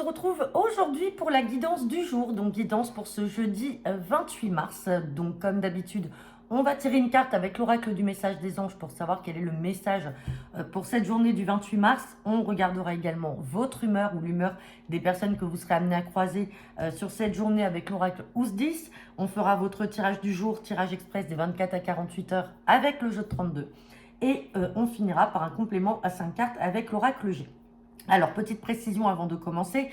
retrouve aujourd'hui pour la guidance du jour, donc guidance pour ce jeudi 28 mars. Donc comme d'habitude, on va tirer une carte avec l'oracle du message des anges pour savoir quel est le message pour cette journée du 28 mars. On regardera également votre humeur ou l'humeur des personnes que vous serez amené à croiser sur cette journée avec l'oracle Ousdis. On fera votre tirage du jour, tirage express des 24 à 48 heures avec le jeu de 32. Et on finira par un complément à 5 cartes avec l'oracle G. Alors, petite précision avant de commencer,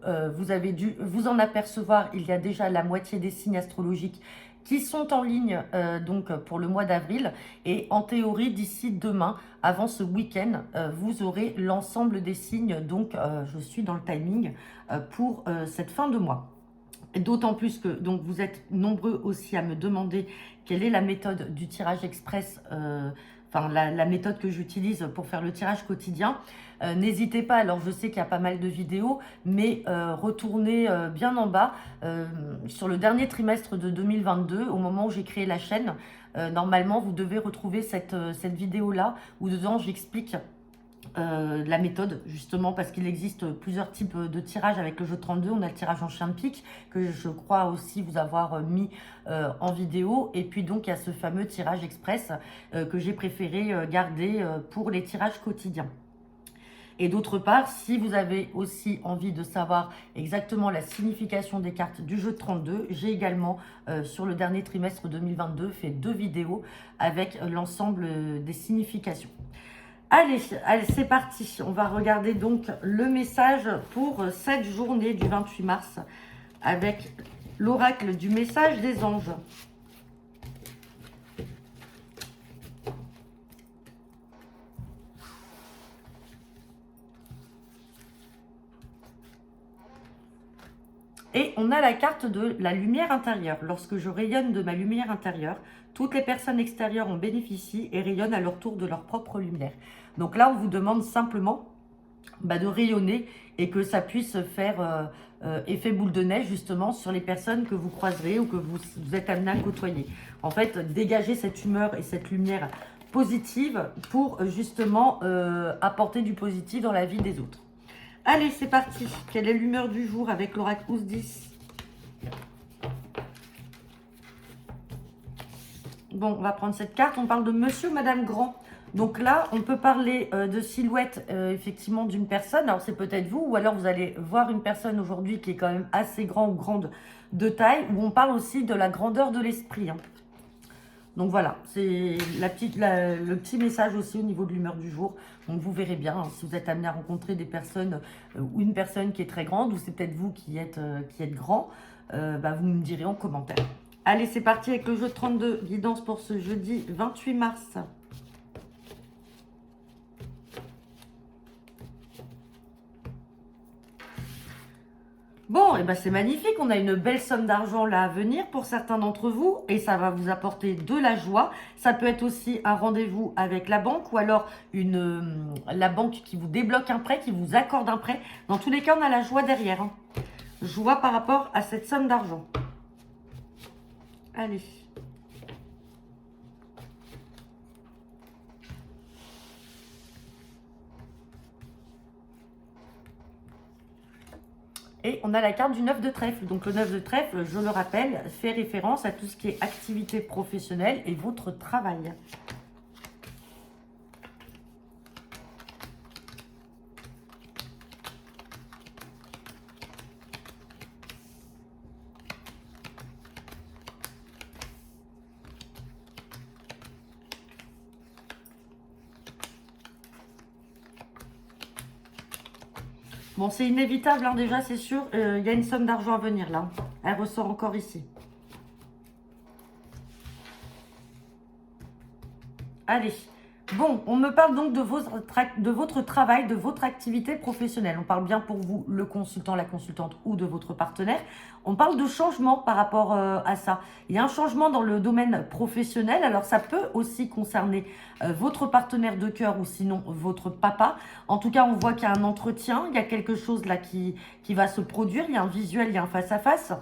vous avez dû vous en apercevoir, il y a déjà la moitié des signes astrologiques qui sont en ligne donc pour le mois d'avril. Et en théorie, d'ici demain, avant ce week-end, vous aurez l'ensemble des signes. Donc, je suis dans le timing pour cette fin de mois. D'autant plus que donc, vous êtes nombreux aussi à me demander quelle est la méthode du tirage express, la méthode que j'utilise pour faire le tirage quotidien. N'hésitez pas, alors je sais qu'il y a pas mal de vidéos, mais retournez bien en bas sur le dernier trimestre de 2022, au moment où j'ai créé la chaîne. Normalement, vous devez retrouver cette vidéo-là, où dedans j'explique la méthode, justement, parce qu'il existe plusieurs types de tirages avec le jeu 32. On a le tirage en chien de pique, que je crois aussi vous avoir mis en vidéo. Et puis donc, il y a ce fameux tirage express que j'ai préféré garder pour les tirages quotidiens. Et d'autre part, si vous avez aussi envie de savoir exactement la signification des cartes du jeu de 32, j'ai également, sur le dernier trimestre 2022, fait 2 vidéos avec l'ensemble des significations. Allez, c'est parti. On va regarder donc le message pour cette journée du 28 mars avec l'oracle du message des anges. Et on a la carte de la lumière intérieure. Lorsque je rayonne de ma lumière intérieure, toutes les personnes extérieures en bénéficient et rayonnent à leur tour de leur propre lumière. Donc là, on vous demande simplement de rayonner et que ça puisse faire effet boule de neige justement sur les personnes que vous croiserez ou que vous êtes amené à côtoyer. En fait, dégager cette humeur et cette lumière positive pour justement apporter du positif dans la vie des autres. Allez, c'est parti. Quelle est l'humeur du jour avec l'oracle Ousdis? Bon, on va prendre cette carte. On parle de monsieur ou madame Grand. Donc là, on peut parler de silhouette, effectivement, d'une personne. Alors, c'est peut-être vous, ou alors vous allez voir une personne aujourd'hui qui est quand même assez grande ou grande de taille, où on parle aussi de la grandeur de l'esprit. Donc voilà, c'est le petit message aussi au niveau de l'humeur du jour. Donc vous verrez bien, si vous êtes amené à rencontrer des personnes ou une personne qui est très grande, ou c'est peut-être vous qui êtes grand, vous me direz en commentaire. Allez, c'est parti avec le jeu de 32, guidance pour ce jeudi 28 mars. Bon, et c'est magnifique, on a une belle somme d'argent là à venir pour certains d'entre vous et ça va vous apporter de la joie. Ça peut être aussi un rendez-vous avec la banque ou alors la banque qui vous débloque un prêt, qui vous accorde un prêt. Dans tous les cas, on a la joie derrière. Joie par rapport à cette somme d'argent. Allez. Et on a la carte du 9 de trèfle. Donc le 9 de trèfle, je le rappelle, fait référence à tout ce qui est activité professionnelle et votre travail. Bon, c'est inévitable, déjà, c'est sûr. Il y a une somme d'argent à venir, là. Elle ressort encore ici. Allez. Bon, on me parle donc de votre travail, de votre activité professionnelle. On parle bien pour vous, le consultant, la consultante ou de votre partenaire. On parle de changement par rapport à ça. Il y a un changement dans le domaine professionnel. Alors, ça peut aussi concerner votre partenaire de cœur ou sinon votre papa. En tout cas, on voit qu'il y a un entretien. Il y a quelque chose là qui va se produire. Il y a un visuel, il y a un face-à-face.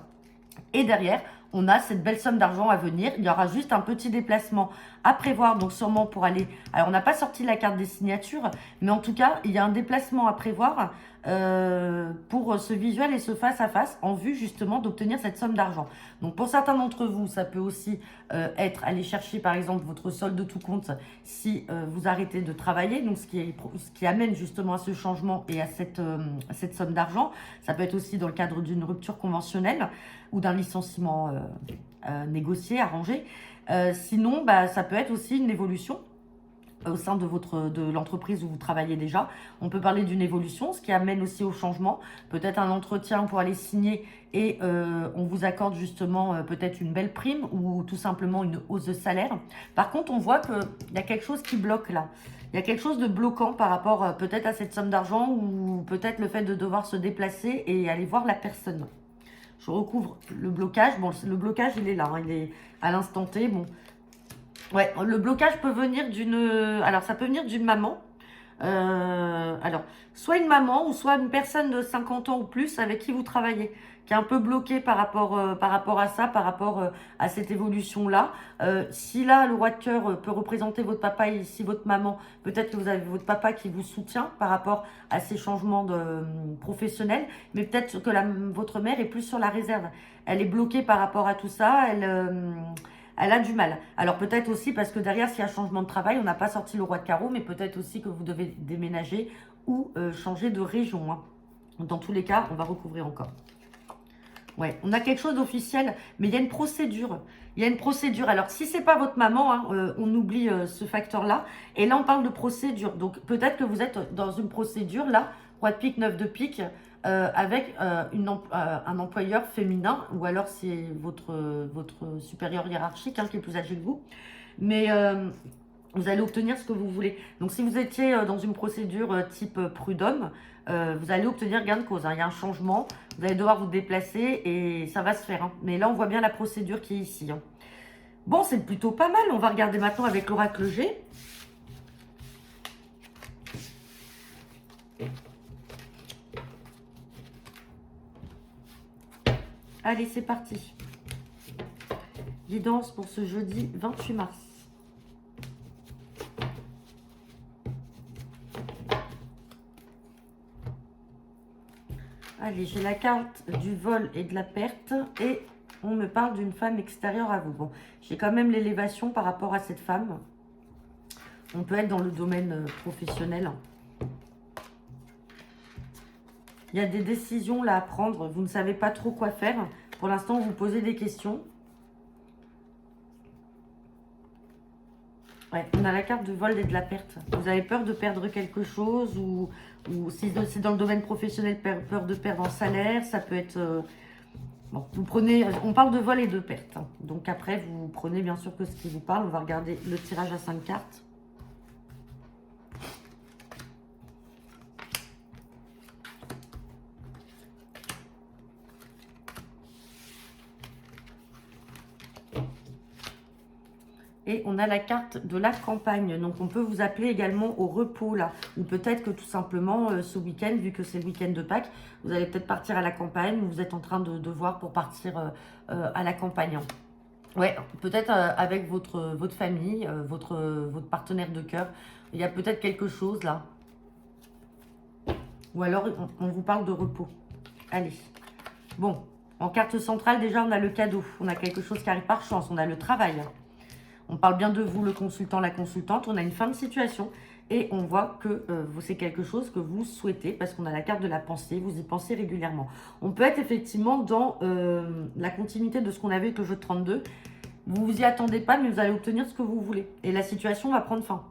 Et derrière, on a cette belle somme d'argent à venir. Il y aura juste un petit déplacement à prévoir, donc sûrement pour aller... Alors, on n'a pas sorti la carte des signatures, mais en tout cas, il y a un déplacement à prévoir pour ce visuel et ce face-à-face en vue justement d'obtenir cette somme d'argent. Donc pour certains d'entre vous, ça peut aussi être aller chercher par exemple votre solde de tout compte si vous arrêtez de travailler, donc ce qui amène justement à ce changement et à cette somme d'argent. Ça peut être aussi dans le cadre d'une rupture conventionnelle ou d'un licenciement négocié, arrangé. Sinon, ça peut être aussi une évolution au sein de l'entreprise où vous travaillez déjà. On peut parler d'une évolution, ce qui amène aussi au changement. Peut-être un entretien pour aller signer et on vous accorde justement peut-être une belle prime ou tout simplement une hausse de salaire. Par contre, on voit qu'il y a quelque chose qui bloque là. Il y a quelque chose de bloquant par rapport peut-être à cette somme d'argent ou peut-être le fait de devoir se déplacer et aller voir la personne. Je recouvre le blocage. Bon, le blocage, il est là, hein, il est à l'instant T. Bon, ouais, le blocage peut venir d'une... Alors, ça peut venir d'une maman. Alors, soit une maman ou soit une personne de 50 ans ou plus avec qui vous travaillez, qui est un peu bloquée par rapport à ça, par rapport à cette évolution-là. Si là, le roi de cœur peut représenter votre papa et ici votre maman, peut-être que vous avez votre papa qui vous soutient par rapport à ces changements professionnels, mais peut-être que votre mère est plus sur la réserve. Elle est bloquée par rapport à tout ça, elle a du mal. Alors peut-être aussi parce que derrière, s'il y a changement de travail, on n'a pas sorti le roi de carreau, mais peut-être aussi que vous devez déménager ou changer de région. Hein. Dans tous les cas, on va recouvrir encore. Ouais, on a quelque chose d'officiel, mais il y a une procédure. Il y a une procédure. Alors, si c'est pas votre maman, hein, on oublie ce facteur-là. Et là, on parle de procédure. Donc, peut-être que vous êtes dans une procédure, là, roi de pique, 9 de pique, avec un employeur féminin, ou alors c'est votre supérieur hiérarchique hein, qui est plus âgé que vous. Mais vous allez obtenir ce que vous voulez. Donc, si vous étiez dans une procédure type prud'homme, vous allez obtenir gain de cause. Hein. Il y a un changement, vous allez devoir vous déplacer et ça va se faire. Hein. Mais là, on voit bien la procédure qui est ici. Hein. Bon, c'est plutôt pas mal. On va regarder maintenant avec l'oracle G. Allez, c'est parti. Guidance pour ce jeudi 28 mars. Allez, j'ai la carte du vol et de la perte et on me parle d'une femme extérieure à vous. Bon, j'ai quand même l'élévation par rapport à cette femme. On peut être dans le domaine professionnel. Il y a des décisions là à prendre. Vous ne savez pas trop quoi faire. Pour l'instant, vous posez des questions. Ouais, on a la carte de vol et de la perte. Vous avez peur de perdre quelque chose ou si c'est dans le domaine professionnel, peur de perdre en salaire. Ça peut être... bon, vous prenez... On parle de vol et de perte. Hein. Donc après, vous prenez bien sûr que ce qui vous parle. On va regarder le tirage à 5 cartes. Et on a la carte de la campagne. Donc, on peut vous appeler également au repos, là. Ou peut-être que tout simplement, ce week-end, vu que c'est le week-end de Pâques, vous allez peut-être partir à la campagne. Ou vous êtes en train de voir pour partir à la campagne. Ouais, peut-être avec votre famille, votre partenaire de cœur. Il y a peut-être quelque chose, là. Ou alors, on vous parle de repos. Allez. Bon, en carte centrale, déjà, on a le cadeau. On a quelque chose qui arrive par chance. On a le travail. On parle bien de vous, le consultant, la consultante. On a une fin de situation et on voit que c'est quelque chose que vous souhaitez parce qu'on a la carte de la pensée. Vous y pensez régulièrement. On peut être effectivement dans la continuité de ce qu'on avait avec le jeu de 32. Vous vous y attendez pas, mais vous allez obtenir ce que vous voulez. Et la situation va prendre fin.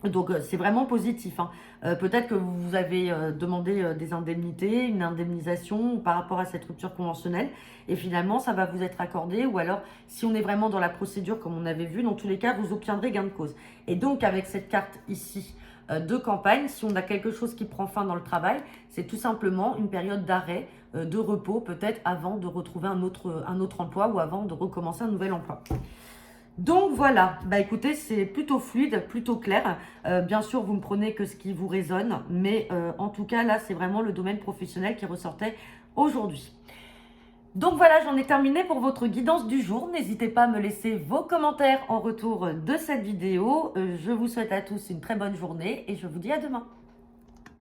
Donc, c'est vraiment positif. Hein. Peut-être que vous avez demandé des indemnités, une indemnisation par rapport à cette rupture conventionnelle. Et finalement, ça va vous être accordé. Ou alors, si on est vraiment dans la procédure, comme on avait vu, dans tous les cas, vous obtiendrez gain de cause. Et donc, avec cette carte ici de campagne, si on a quelque chose qui prend fin dans le travail, c'est tout simplement une période d'arrêt, de repos, peut-être avant de retrouver un autre emploi ou avant de recommencer un nouvel emploi. Donc voilà, bah écoutez, c'est plutôt fluide, plutôt clair. Bien sûr, vous ne prenez que ce qui vous résonne, mais en tout cas, là, c'est vraiment le domaine professionnel qui ressortait aujourd'hui. Donc voilà, j'en ai terminé pour votre guidance du jour. N'hésitez pas à me laisser vos commentaires en retour de cette vidéo. Je vous souhaite à tous une très bonne journée et je vous dis à demain.